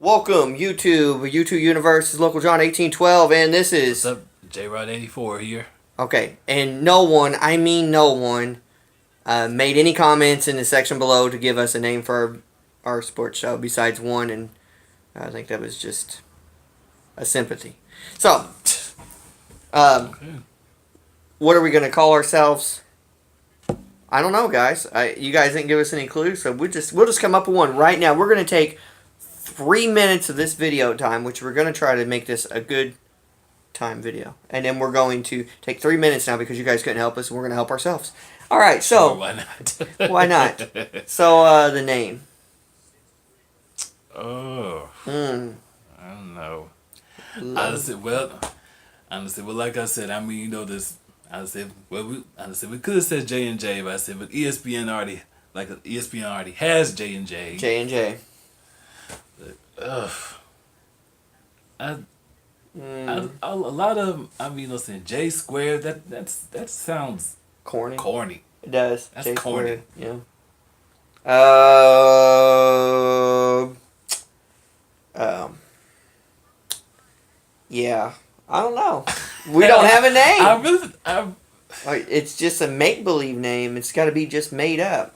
Welcome, YouTube Universe. This is Local John 1812, and this is... What's up? J-Rod84 here. Okay, and no one made any comments in the section below to give us a name for our sports show besides one, and I think that was just a sympathy. So, Okay. what are we going to call ourselves? I don't know, guys. You guys didn't give us any clues, so we'll just come up with one right now. We're going to take 3 minutes of this video time, which we're going to try to make this a good time video. And then we're going to take 3 minutes now because you guys couldn't help us, and we're going to help ourselves. All right, so... Sure, why not? Why not? So, the name. Oh. I don't know. Honestly, like I said, I mean, you know, this... we could have said J&J, but I said, but ESPN already has J&J. J&J. A lot of, I mean, listen, J squared, that sounds Corny. It does. That's J corny. Squared, yeah. Yeah. I don't know. We don't have a name. It's just a make-believe name. It's got to be just made up.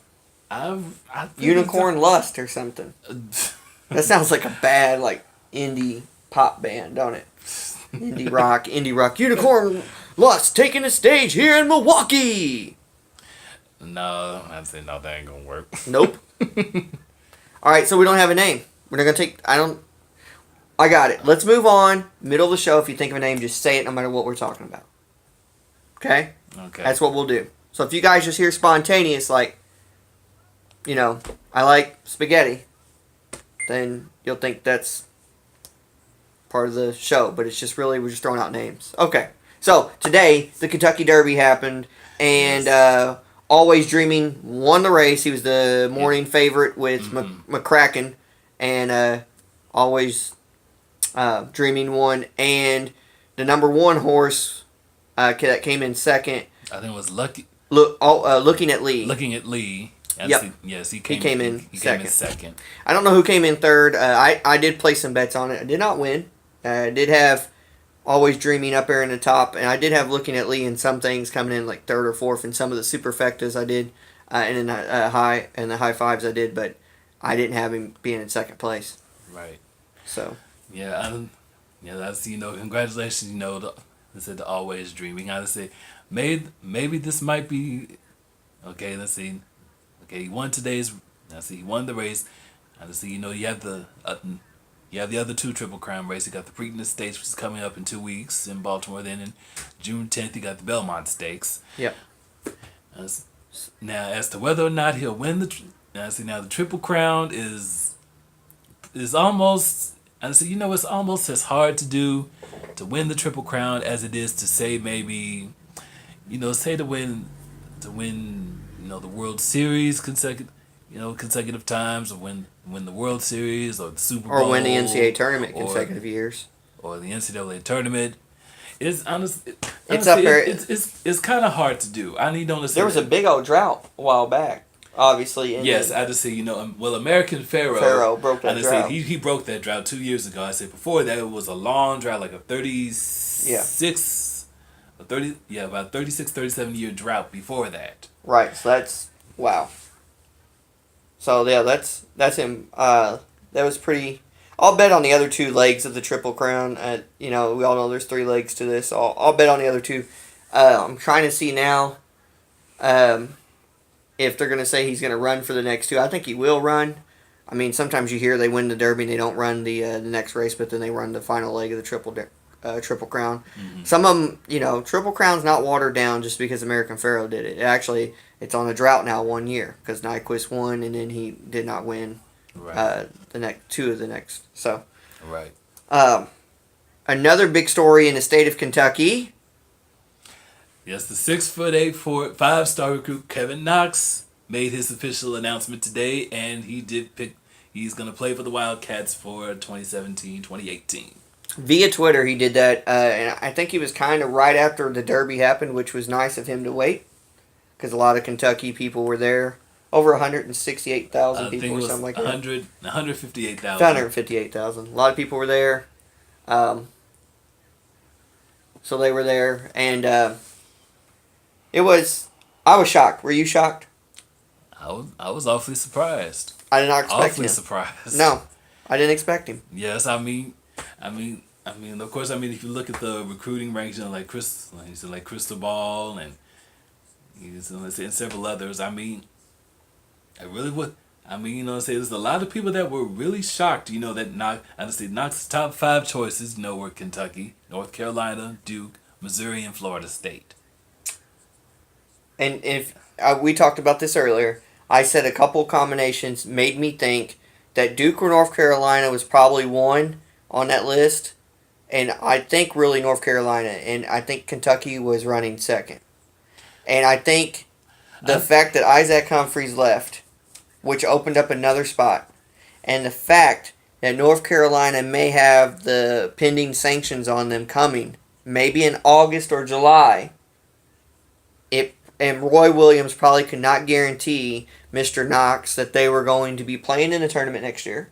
Unicorn Lust or something. That sounds like a bad, indie pop band, don't it? Indie rock. Unicorn Lust taking the stage here in Milwaukee. No, I'd say no, that ain't gonna work. Nope. Alright, so we don't have a name. We're not gonna take... I got it. Let's move on. Middle of the show, if you think of a name, just say it no matter what we're talking about. Okay? Okay. That's what we'll do. So if you guys just hear spontaneous, I like spaghetti, then you'll think that's part of the show. But it's just really, we're just throwing out names. Okay. So today, the Kentucky Derby happened, and Always Dreaming won the race. He was the morning favorite with McCracken, and Always Dreaming won. And the number one horse that came in second, I think it was Looking at Lee. Looking at Lee. Yes, he came in second. I don't know who came in third. I did place some bets on it. I did not win. I did have Always Dreaming up there in the top, and I did have Looking at Lee in some things coming in third or fourth, and some of the superfectas I did, and in the high fives I did, but I didn't have him being in second place. Right. So. Yeah, that's congratulations. The Always Dreaming. I say, maybe this might be okay. Let's see. Okay, he won he won the race. And see, you have the other two Triple Crown race. You got the Preakness Stakes, which is coming up in 2 weeks in Baltimore. Then in June 10th, you got the Belmont Stakes. Yep. Now, as to whether or not he'll win the Triple Crown is almost. And so it's almost as hard to do to win the Triple Crown as it is to say maybe, say to win the World Series consecutive times, or win the World Series or the Super Bowl, or win the NCAA tournament consecutive years, or the NCAA tournament. It's honestly, it's up there. It's kind of hard to do. I need to understand. There was a big old drought a while back. Obviously, yes, I just say American Pharaoh broke that drought. He broke that drought 2 years ago. I said before that it was a long drought, like a 36, about 36, 37 year drought before that. Right. So that's wow. So yeah, that's him. That was pretty. I'll bet on the other two legs of the Triple Crown. We all know there's 3 legs to this. I'll bet on the other two. I'm trying to see now. If they're going to say he's going to run for the next 2, I think he will run. I mean, sometimes you hear they win the Derby and they don't run the next race, but then they run the final leg of the Triple Crown. Mm-hmm. Some of them, Triple Crown's not watered down just because American Pharaoh did it. Actually, it's on a drought now 1 year because Nyquist won and then he did not win the next 2 of the next. So, right. Another big story in the state of Kentucky. Yes, the 6'8" 5-star recruit Kevin Knox made his official announcement today, and he's going to play for the Wildcats for 2017-2018. Via Twitter, he did that, and I think he was kind of right after the Derby happened, which was nice of him to wait, because a lot of Kentucky people were there over 168,000 I people think it or was something like that. 158,000. 158,000. A lot of people were there. Um, so they were there, and it was. I was shocked. Were you shocked? I was awfully surprised. I did not expect Awfully him. surprised. No, I didn't expect him. Yes, of course, if you look at the recruiting ranks, like Crystal Ball and and several others. I really would. There's a lot of people that were really shocked. That Knox's top five choices, were Kentucky, North Carolina, Duke, Missouri, and Florida State. And if we talked about this earlier, I said a couple combinations made me think that Duke or North Carolina was probably one on that list, and I think really North Carolina, and I think Kentucky was running second. And I think the fact that Isaac Humphries left, which opened up another spot, and the fact that North Carolina may have the pending sanctions on them coming, maybe in August or July, and Roy Williams probably could not guarantee Mr. Knox that they were going to be playing in the tournament next year.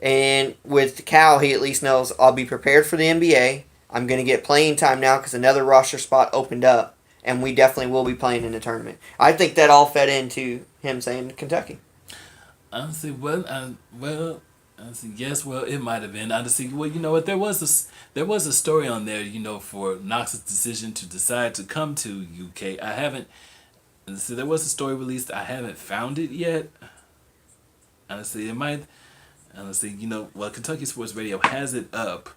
And with Cal, he at least knows I'll be prepared for the NBA. I'm going to get playing time now because another roster spot opened up, and we definitely will be playing in the tournament. I think that all fed into him saying Kentucky. Honestly, yes, it might have been. Honestly, you know what? There was a story on there, for Knox's decision to decide to come to UK. I haven't. There was a story released. I haven't found it yet. Honestly, it might. Honestly, Kentucky Sports Radio has it up.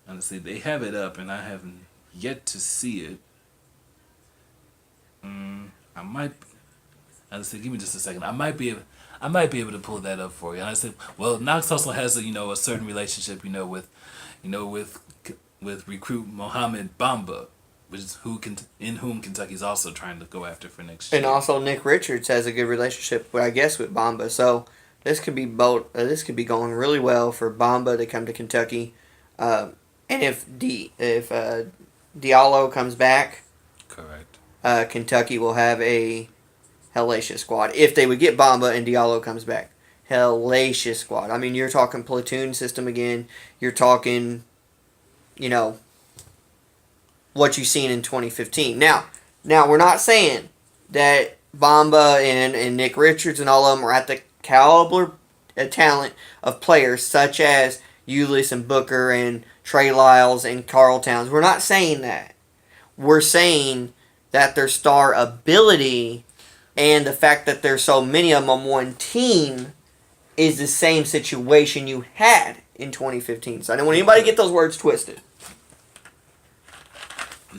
Honestly, they have it up, and I haven't yet to see it. I might. Honestly, give me just a second. I might be able to pull that up for you. And I said, well, Knox also has a certain relationship, with recruit Mohamed Bamba, which is in whom Kentucky's also trying to go after for next year. And also Nick Richards has a good relationship, I guess, with Bamba. So this could be going really well for Bamba to come to Kentucky. And if Diallo comes back, correct. Kentucky will have a hellacious squad. If they would get Bamba and Diallo comes back, hellacious squad. I mean, you're talking platoon system again. You're talking, what you've seen in 2015. Now we're not saying that Bamba and Nick Richards and all of them are at the caliber talent of players such as Ulis and Booker and Trey Lyles and Carl Towns. We're not saying that. We're saying that their star ability and the fact that there's so many of them on one team is the same situation you had in 2015. So I don't want anybody to get those words twisted.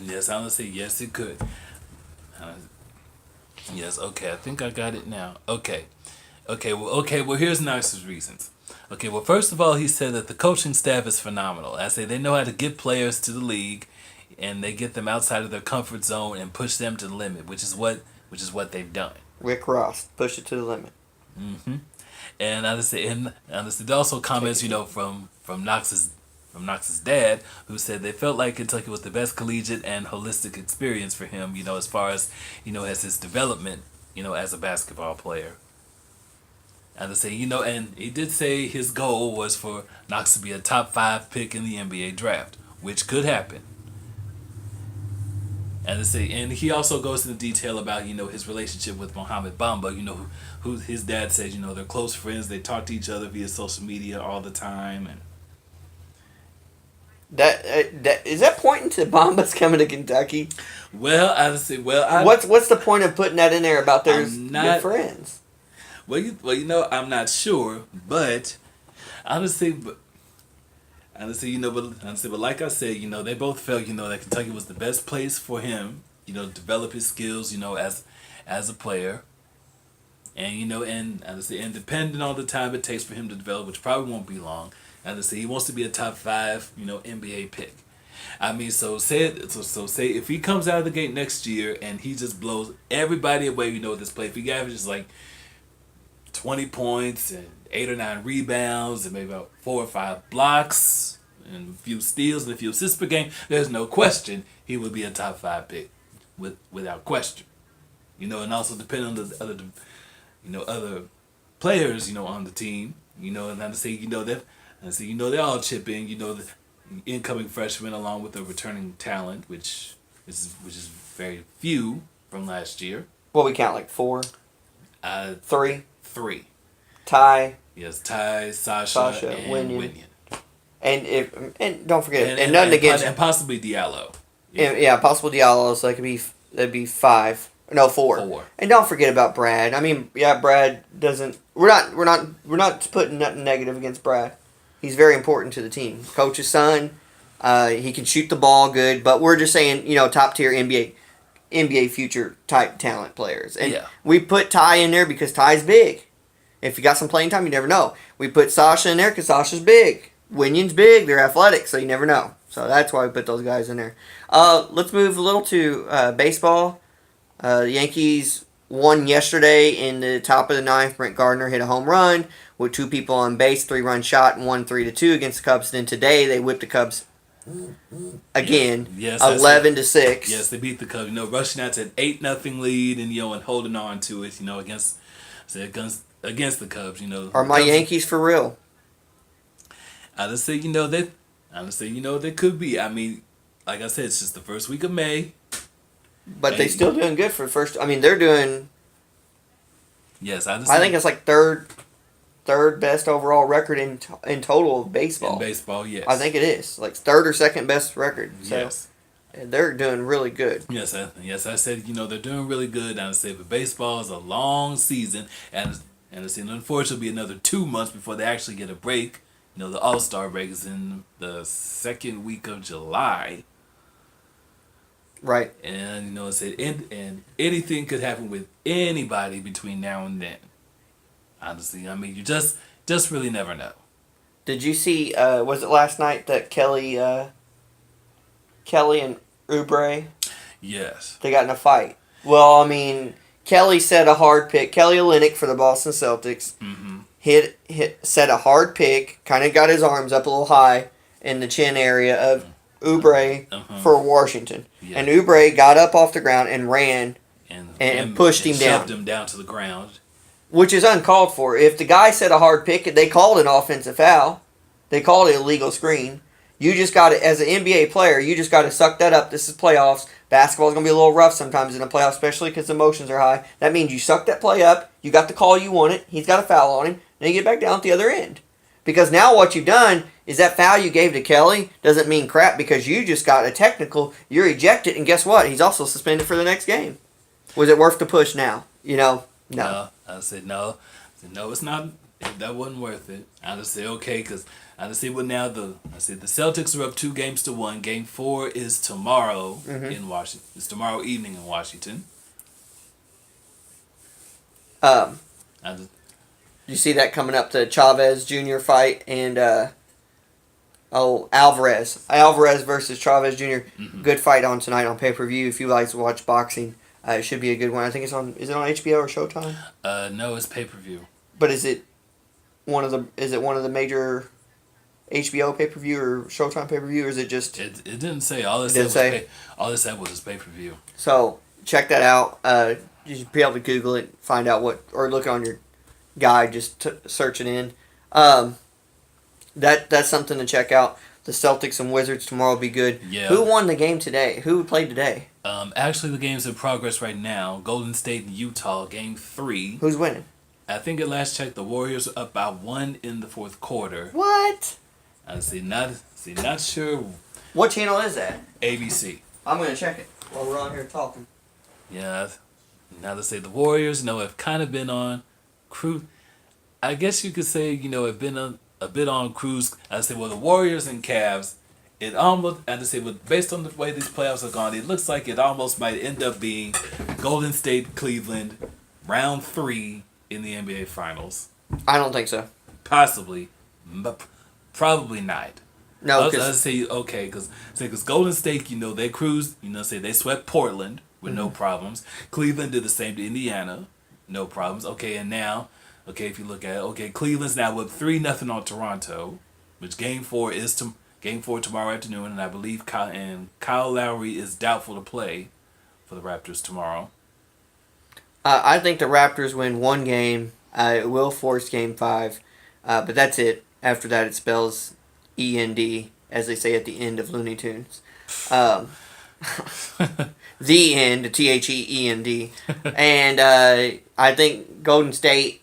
Yes, I would say yes, it could. Yes, okay, I think I got it now. Okay, well, here's Knox's reasons. Okay, well, first of all, he said that the coaching staff is phenomenal. I say they know how to get players to the league, and they get them outside of their comfort zone and push them to the limit, which is what they've done. Rick Ross, push it to the limit. Mm-hmm. And there also comments, from Knox's dad, who said they felt like Kentucky was the best collegiate and holistic experience for him, as far as, as his development, as a basketball player. And and he did say his goal was for Knox to be a top 5 pick in the NBA draft, which could happen. And he also goes into detail about, his relationship with Mohamed Bamba, who his dad says, they're close friends, they talk to each other via social media all the time, and That is that pointing to Bomba's coming to Kentucky? Well, what's the point of putting that in there about their good friends? I'm not sure, but honestly, but like I said, they both felt, that Kentucky was the best place for him, to develop his skills, as a player, and and depending on the time it takes for him to develop, which probably won't be long. And he wants to be a top 5, NBA pick. Say if he comes out of the gate next year and he just blows everybody away, with this play. If he averages like 20 points and 8 or 9 rebounds and maybe about 4 or 5 blocks and a few steals and a few assists per game, there's no question he would be a top 5 pick, without question. and also depending on the other, other players, on the team, and then to say, that, and say, they all chip in, the incoming freshmen along with the returning talent, which is very few from last year. Well, we count like 4, 3, 3. Ty. Yes, Ty, Sasha, and Winion. Winion. And don't forget, and nothing against, and possibly Diallo. Yeah, possible Diallo, so that'd be 5. No, 4. 4. And don't forget about Brad. I mean, yeah, Brad doesn't. We're not putting nothing negative against Brad. He's very important to the team. Coach's son. He can shoot the ball good, but we're just saying, top tier NBA future type talent players. And we put Ty in there because Ty's big. If you got some playing time, you never know. We put Sasha in there because Sasha's big. Winion's big. They're athletic, so you never know. So that's why we put those guys in there. Let's move a little to baseball. The Yankees won yesterday in the top of the 9th. Brent Gardner hit a home run with 2 people on base, 3-run shot, and won 3-2 against the Cubs. Then today they whipped the Cubs again, 11-6. Yes, they beat the Cubs. Rushing out to an 8-0 lead, and holding on to it. Against the Cubs. Are my Yankees for real? I just say they could be. I mean, like I said, it's just the first week of May. But they still doing good for the first. I mean, they're doing. Yes, I think it's like third best overall record in total of baseball. In baseball, yes. I think it is like third or second best record. So yes. They're doing really good. Yes, I said they're doing really good. And I said, but baseball is a long season, and it's unfortunately be another 2 months before they actually get a break. The All-Star break is in the second week of July. Right. And I said, and anything could happen with anybody between now and then. Honestly, I mean, you just really never know. Did you see? Was it last night that Kelly and Oubre? Yes. They got in a fight. Well, I mean, Kelly set a hard pick. Kelly Olynyk for the Boston Celtics. Mm-hmm. Set a hard pick. Kind of got his arms up a little high in the chin area of Oubre for Washington. Yeah. And Oubre got up off the ground and ran and pushed him down. Shoved him down to the ground. Which is uncalled for. If the guy set a hard pick, they called an offensive foul. They called it a legal screen. You just got to, as an NBA player, you just got to suck that up. This is playoffs. Basketball's going to be a little rough sometimes in the playoffs, especially because emotions are high. That means you suck that play up. You got the call you wanted. He's got a foul on him. Then you get back down at the other end. Because now what you've done is that foul you gave to Kelly doesn't mean crap because you just got a technical. You're ejected, and guess what? He's also suspended for the next game. Was it worth the push now? No. I said no. No, it's not. That wasn't worth it. I just said okay, because I just said now the Celtics are up 2-1. Game 4 is tomorrow in Washington. It's tomorrow evening in Washington. You see that coming up, the Chavez Jr. fight and Alvarez versus Chavez Jr. Good fight on tonight on pay-per-view. If you like to watch boxing, it should be a good one. I think it's on. Is it on HBO or Showtime? No, it's pay-per-view. But is it one of the major HBO pay-per-view or Showtime pay-per-view, or is it just? It didn't say. All it said was his pay-per-view. So check that out. You should be able to Google it, find out or look on your guide, just search it in. That's something to check out. The Celtics and Wizards tomorrow will be good. Yeah. Who won the game today? Who played today? Actually, the game's in progress right now. Golden State and Utah, Game 3. Who's winning? I think at last check, the Warriors are up by 1 in the fourth quarter. What? Not sure. What channel is that? ABC. I'm gonna check it while we're on here talking. Yeah. Now to say the Warriors, have kind of been on cruise. I guess you could say, have been a bit on cruise. I say, well, the Warriors and Cavs, it almost, I just say, but based on the way these playoffs are gone, it looks like it almost might end up being Golden State, Cleveland, round 3 in the NBA Finals. I don't think so. Possibly, but probably not. No, I say okay, because Golden State, they cruised, say they swept Portland with no problems. Cleveland did the same to Indiana, no problems. Okay, and now, if you look at it, Cleveland's now with 3-0 on Toronto, which Game 4 is Game 4 tomorrow afternoon, and I believe Kyle Lowry is doubtful to play for the Raptors tomorrow. I think the Raptors win one game. It will force Game 5, but that's it. After that, it spells END, as they say at the end of Looney Tunes. Um, the end, THEEND. And I think Golden State,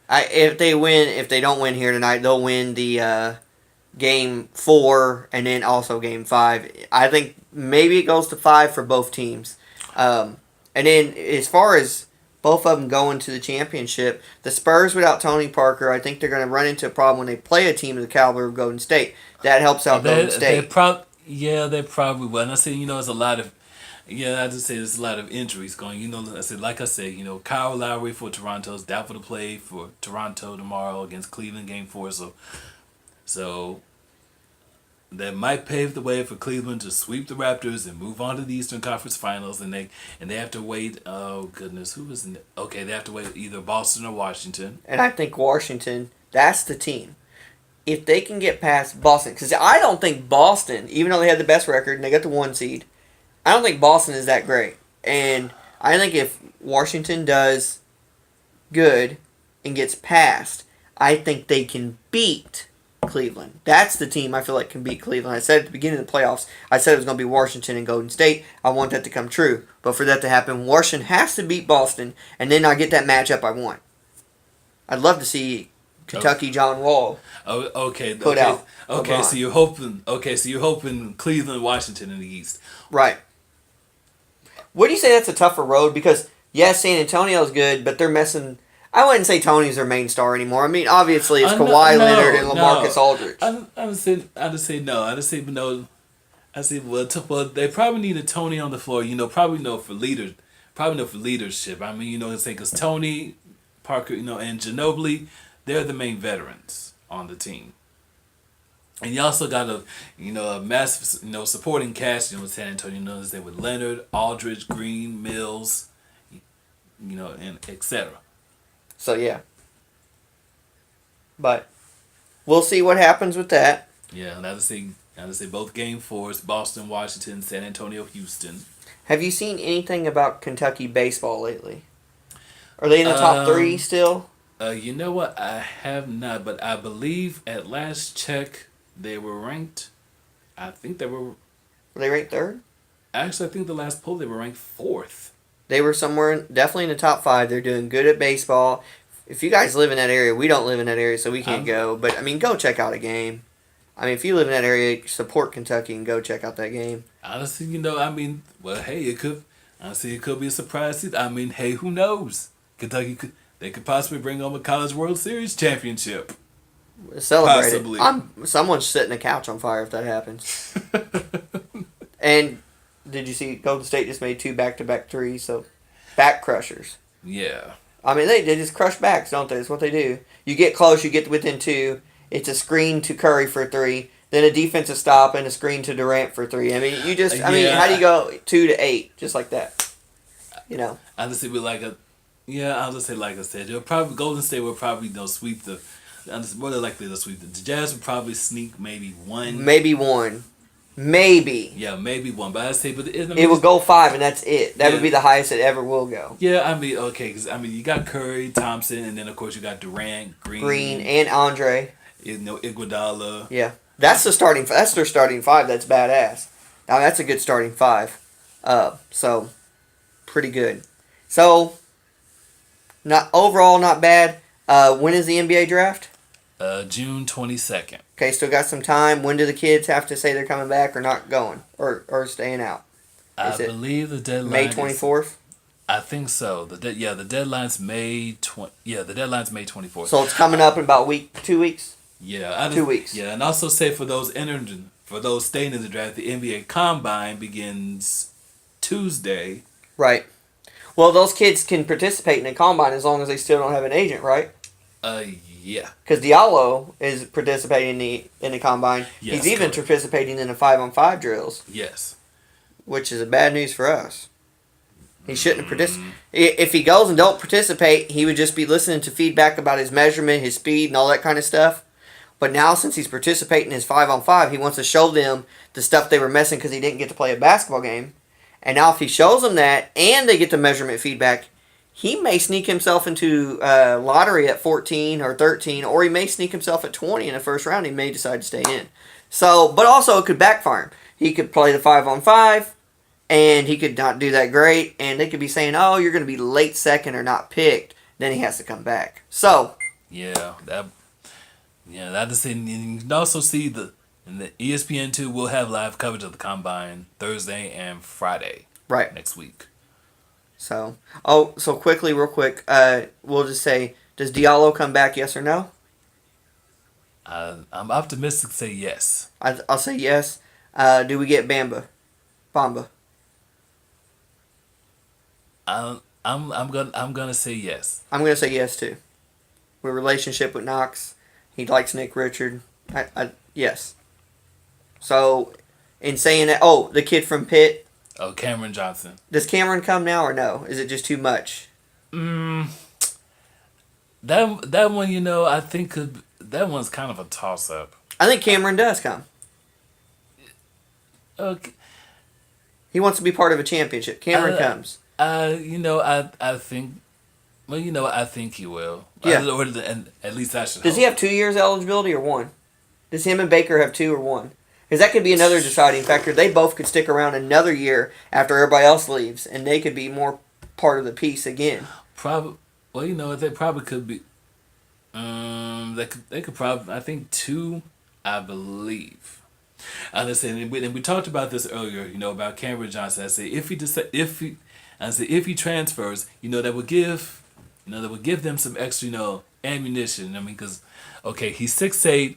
if they don't win here tonight, they'll win the Game 4 and then also Game 5. I think maybe it goes to 5 for both teams. And then as far as both of them going to the championship, the Spurs without Tony Parker, I think they're going to run into a problem when they play a team of the caliber of Golden State. That helps out Golden State. They probably will. And I say, there's a lot of, I just say there's a lot of injuries going. Like I said, Kyle Lowry for Toronto is doubtful to play for Toronto tomorrow against Cleveland Game 4. So that might pave the way for Cleveland to sweep the Raptors and move on to the Eastern Conference Finals, and they have to wait. Oh goodness, who was in? Okay, they have to wait either Boston or Washington. And I think Washington, that's the team. If they can get past Boston, because I don't think Boston, even though they had the best record and they got the 1 seed, I don't think Boston is that great. And I think if Washington does good and gets past, I think they can beat Cleveland. That's the team I feel like can beat Cleveland. I said at the beginning of the playoffs, I said it was going to be Washington and Golden State. I want that to come true. But for that to happen, Washington has to beat Boston, and then I get that matchup I want. I'd love to see Kentucky John Wall. Oh, okay. Put out. Okay, LeBron. so you're hoping Cleveland, Washington in the East. Right. Would you say that's a tougher road? Because yes, San Antonio's good, but they're messing. I wouldn't say Tony's their main star anymore. I mean, obviously it's Kawhi Leonard and LaMarcus Aldridge. I would say no. I just say no. I say well, they probably need a Tony on the floor. Probably no for leadership. I mean, because Tony, Parker, and Ginobili, they're the main veterans on the team. And you also got a massive, supporting cast, with San Antonio, with Leonard, Aldridge, Green, Mills, and etc. So yeah. But we'll see what happens with that. Yeah, and I just say both Game 4s, Boston, Washington, San Antonio, Houston. Have you seen anything about Kentucky baseball lately? Are they in the top 3 still? You know what? I have not, but I believe at last check they were ranked. I think they were. Were they ranked 3rd? Actually, I think the last poll they were ranked 4th. They were somewhere, definitely in the top 5. They're doing good at baseball. If you guys live in that area, we don't live in that area, so we can't go. But, I mean, go check out a game. I mean, if you live in that area, support Kentucky and go check out that game. Honestly, hey, it could be a surprise. I mean, hey, who knows? Kentucky they could possibly bring home a College World Series championship. Celebrate Possibly. it. Someone's setting the couch on fire if that happens. And did you see Golden State just made 2 back-to-back threes, so back crushers. Yeah. I mean, they just crush backs, don't they? That's what they do. You get close, you get within 2. It's a screen to Curry for 3, then a defensive stop and a screen to Durant for 3. I mean, how do you go 2 to 8 just like that? I'll just say like I said, Golden State will probably sweep the. More than likely they'll sweep the Jazz. Would probably sneak maybe 1. Maybe 1. Maybe. Yeah, maybe 1. But I'd say, it will go 5, and that's it. That would be the highest it ever will go. Yeah, I mean, okay, because you got Curry, Thompson, and then of course you got Durant, Green, and Andre. Iguodala. Yeah, that's the starting. That's their starting 5. That's badass. Now that's a good starting 5. So pretty good. So overall not bad. When is the NBA draft? June 22nd. Okay, still got some time. When do the kids have to say they're coming back or not going or staying out? I believe the deadline May 24th. I think so. The deadline's May 20. Yeah, the deadline's May 24th. So it's coming up in about 2 weeks. Yeah, 2 weeks. Yeah, and also say for those staying in the draft, the NBA Combine begins Tuesday. Right. Well, those kids can participate in the Combine as long as they still don't have an agent, right? Yeah. Because Diallo is participating in the Combine. Yes, He's even participating in the 5-on-5 drills. Yes. Which is bad news for us. He shouldn't participate. If he goes and don't participate, he would just be listening to feedback about his measurement, his speed, and all that kind of stuff. But now, since he's participating in his 5-on-5, he wants to show them the stuff they were missing because he didn't get to play a basketball game. And now if he shows them that and they get the measurement feedback, he may sneak himself into lottery at 14 or 13, or he may sneak himself at 20 in the first round. He may decide to stay in. So, but also it could backfire him. He could play the 5-on-5, and he could not do that great, and they could be saying, "Oh, you're going to be late second or not picked." Then he has to come back. So, that's the thing. You can also see in the ESPN2 will have live coverage of the combine Thursday and Friday. Right. Next week. So quickly, real quick, we'll just say, does Diallo come back, yes or no? I'm optimistic to say yes. I'll say yes. Do we get Bamba? I'm gonna say yes. I'm gonna say yes too. With relationship with Knox, he likes Nick Richard. Yes. So, in saying that, the kid from Pitt. Oh, Cameron Johnson. Does Cameron come now or no? Is it just too much? That one, I think that one's kind of a toss up. I think Cameron does come. Okay. He wants to be part of a championship. Cameron comes. I think. Well, I think he will. Yeah. And at least I should. Does he have 2 years eligibility or 1? Does him and Baker have 2 or 1? Because that could be another deciding factor. They both could stick around another year after everybody else leaves, and they could be more part of the piece again. Probably. Well, they probably could be. They could probably. I think 2. I believe. I understand, and we talked about this earlier. About Cameron Johnson. I say if he transfers, that would give, them some extra, ammunition. I mean, because he's 6'8".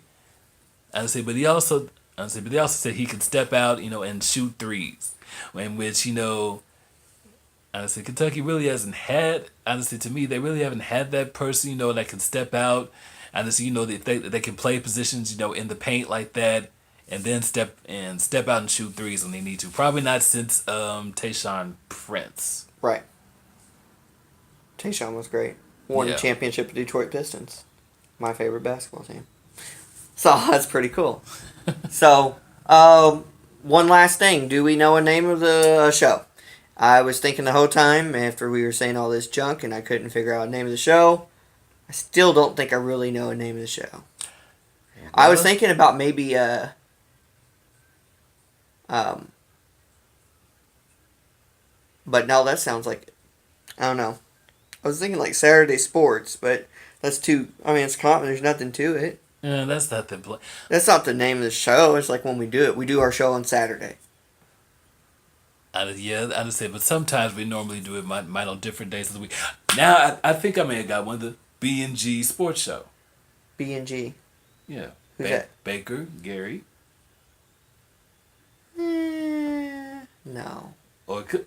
I say, but he also said he could step out, and shoot threes. In which, honestly, Kentucky really hasn't had. Honestly, to me, they really haven't had that person, that can step out. Honestly, they can play positions, in the paint like that, and then step out and shoot threes when they need to. Probably not since Tayshaun Prince. Right. Tayshaun was great. Won the championship with Detroit Pistons. My favorite basketball team. So that's pretty cool. So, one last thing. Do we know a name of the show? I was thinking the whole time after we were saying all this junk and I couldn't figure out a name of the show. I still don't think I really know a name of the show. I was thinking about maybe but no, that sounds like, I don't know. I was thinking like Saturday Sports, but that's too, it's common, there's nothing to it. Yeah, that's not That's not the name of the show. It's like when we do it. We do our show on Saturday. I understand, but sometimes we normally do it might on different days of the week. Now, I think I may have got one, the B&G Sports Show. B&G? Yeah. Who's that? Baker, Gary. No. Or it could.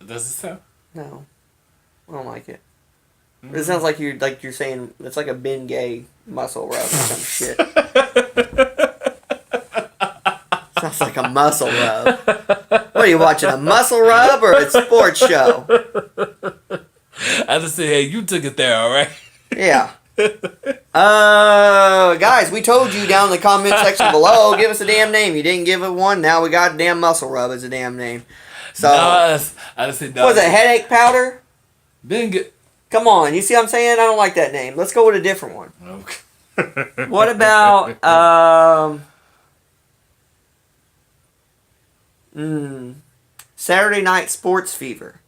Does it sound? No. I don't like it. Mm-hmm. It sounds like you're saying it's like a Ben Gay muscle rub or some shit. Sounds like a muscle rub. What are you watching, a muscle rub or a sports show? I just said, hey, you took it there, all right? Yeah. Guys, we told you down in the comment section below, give us a damn name. You didn't give it one. Now we got a damn muscle rub as a damn name. So, I just said no. What was it, headache powder? Ben. Come on, you see what I'm saying? I don't like that name. Let's go with a different one. Okay. What about Saturday Night Sports Fever?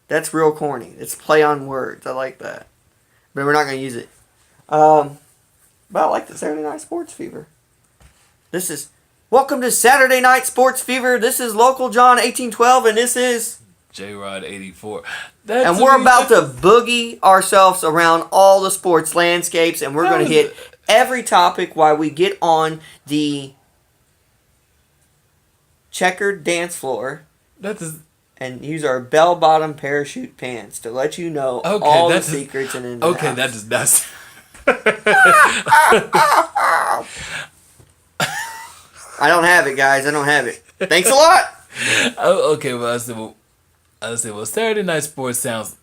That's real corny. It's play on words. I like that. But we're not going to use it. But I like the Saturday Night Sports Fever. Welcome to Saturday Night Sports Fever. This is Local John 1812, and this is J-Rod 84. And we're about to boogie ourselves around all the sports landscapes, and we're going to hit every topic while we get on the checkered dance floor and use our bell-bottom parachute pants to let you know all the secrets and ins and outs. That does not... I don't have it, guys. I don't have it. Thanks a lot. Okay, well, I said, well, Saturday Night Sports sounds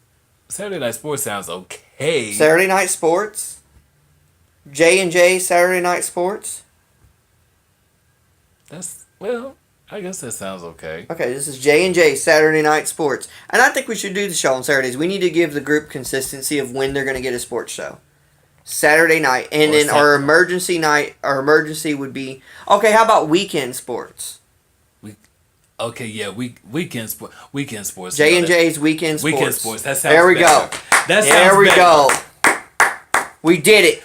okay. Saturday Night Sports? J&J Saturday Night Sports? That's, well... I guess that sounds okay. Okay, this is J&J Saturday Night Sports. And I think we should do the show on Saturdays. We need to give the group consistency of when they're going to get a sports show. Saturday night. And then our emergency night, our emergency would be, okay, how about weekend sports? Okay, yeah, weekend sports. J&J's weekend sports. Weekend sports. That sounds There we better. go. That sounds there we better. go. We did it.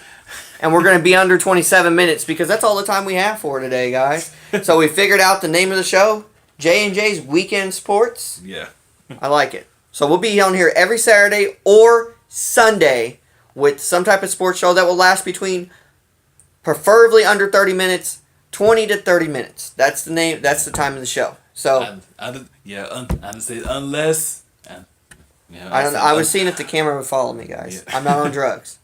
And we're going to be under 27 minutes because that's all the time we have for today, guys. So we figured out the name of the show, J&J's Weekend Sports. Yeah. I like it. So we'll be on here every Saturday or Sunday with some type of sports show that will last between, preferably under 30 minutes, 20 to 30 minutes. That's the name. That's the time of the show. So I say unless. I was seeing if the camera would follow me, guys. Yeah. I'm not on drugs.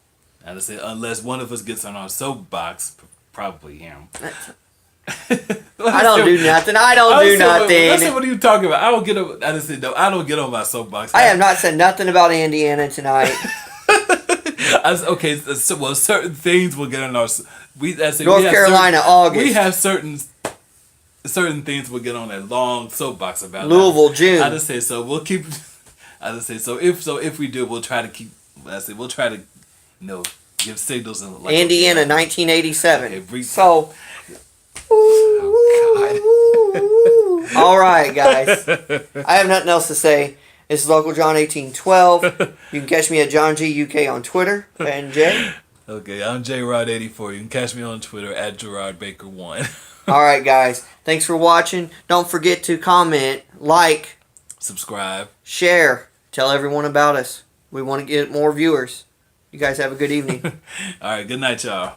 I just say unless one of us gets on our soapbox, probably him. I don't do nothing. I don't do nothing. I said, what are you talking about? I don't get on. I just said no. I don't get on my soapbox. I have not said nothing about Indiana tonight. Okay, so certain things will get on our. North Carolina, August. We have certain things we'll get on a long soapbox about. Louisville, June. I just say so. We'll keep. I just say so. If we do, we'll try to keep. We'll try to. Give signals in like Indiana, 1987. Okay, so, oh, all right, guys. I have nothing else to say. This is Local John 1812. You can catch me at John G UK on Twitter. And Jay. Okay, I'm JRod84. You can catch me on Twitter at GerardBaker1. All right, guys. Thanks for watching. Don't forget to comment, like, subscribe, share, tell everyone about us. We want to get more viewers. You guys have a good evening. All right, good night, y'all.